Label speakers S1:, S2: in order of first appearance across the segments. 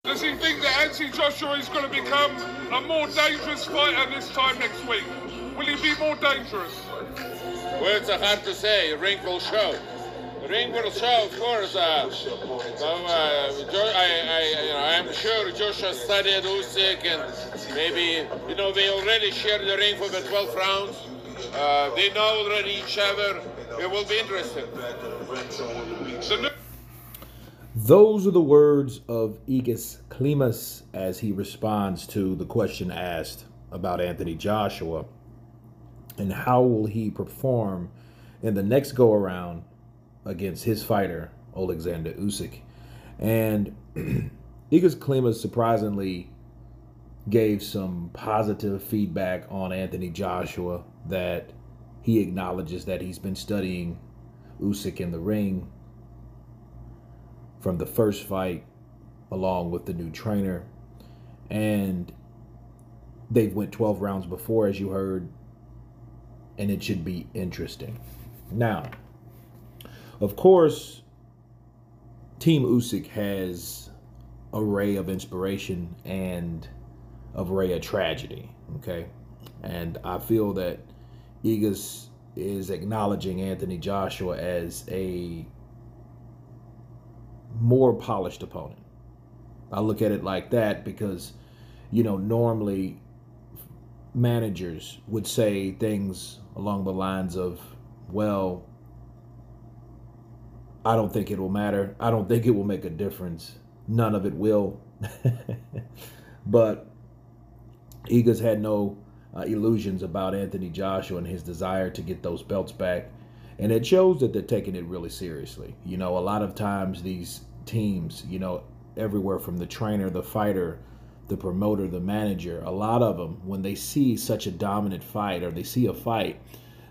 S1: Does he think that Anthony Joshua is going to become a more dangerous fighter this time next week? Will he be more dangerous?
S2: Well, it's hard to say. The ring will show. The ring will show, of course. I'm sure Joshua studied Usyk, and maybe, they already shared the ring for the 12 rounds. They know already each other. It will be interesting.
S3: Those are the words of Egis Klimas as he responds to the question asked about Anthony Joshua and how will he perform in the next go-around against his fighter, Alexander Usyk. And Egis Klimas surprisingly gave some positive feedback on Anthony Joshua, that he acknowledges that he's been studying Usyk in the ring from the first fight along with the new trainer. And they've went 12 rounds before, as you heard, and it should be interesting. Now, of course, Team Usyk has a ray of inspiration and a ray of tragedy, okay? And I feel that Egis is acknowledging Anthony Joshua as a more polished opponent. I look at it like that because, normally managers would say things along the lines of, well, I don't think it will matter. I don't think it will make a difference. None of it will. But Egis had no illusions about Anthony Joshua and his desire to get those belts back. And it shows that they're taking it really seriously. A lot of times these teams, everywhere from the trainer, the fighter, the promoter, the manager, a lot of them, when they see such a dominant fight, or they see a fight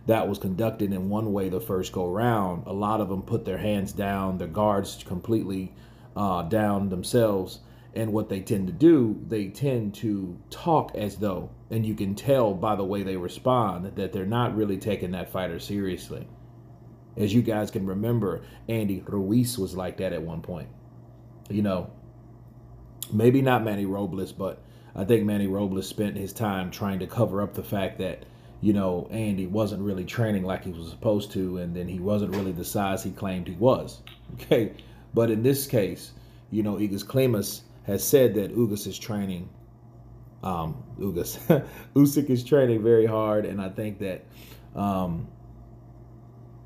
S3: that was conducted in one way the first go round, a lot of them put their hands down, their guards completely down themselves. And what they tend to do, they tend to talk as though, and you can tell by the way they respond, that they're not really taking that fighter seriously. As you guys can remember, Andy Ruiz was like that at one point. Maybe not Manny Robles, but I think Manny Robles spent his time trying to cover up the fact that, Andy wasn't really training like he was supposed to, and then he wasn't really the size he claimed he was. Okay, but in this case, Egis Klimas has said that Usyk is training. Usyk is training very hard, and I think that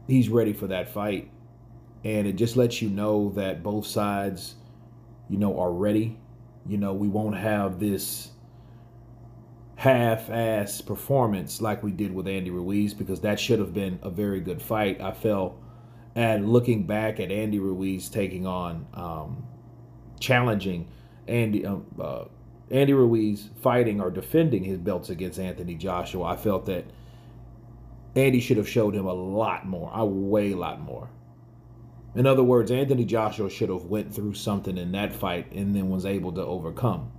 S3: he's ready for that fight. And it just lets you know that both sides, are ready. We won't have this half-ass performance like we did with Andy Ruiz, because that should have been a very good fight, I felt. And looking back at Andy Ruiz taking on, challenging Andy Ruiz fighting or defending his belts against Anthony Joshua, I felt that Andy should have showed him a lot more, a lot more. In other words, Anthony Joshua should have went through something in that fight and then was able to overcome.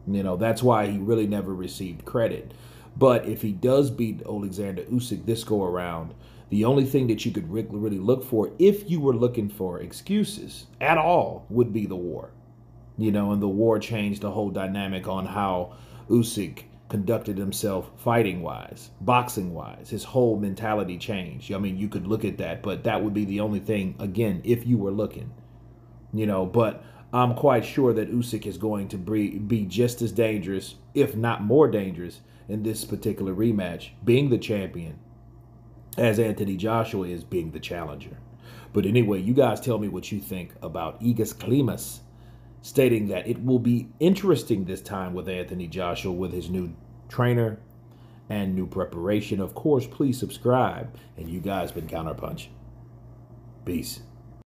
S3: That's why he really never received credit. But if he does beat Alexander Usyk this go around, the only thing that you could really look for, if you were looking for excuses at all, would be the war. And the war changed the whole dynamic on how Usyk conducted himself fighting-wise, boxing-wise. His whole mentality changed. You could look at that, but that would be the only thing, again, if you were looking. But I'm quite sure that Usyk is going to be just as dangerous, if not more dangerous, in this particular rematch, being the champion, as Anthony Joshua is being the challenger. But anyway, you guys tell me what you think about Egis Klimas stating that it will be interesting this time with Anthony Joshua, with his new trainer and new preparation. Of course, please subscribe. And you guys been Counterpunch. Peace.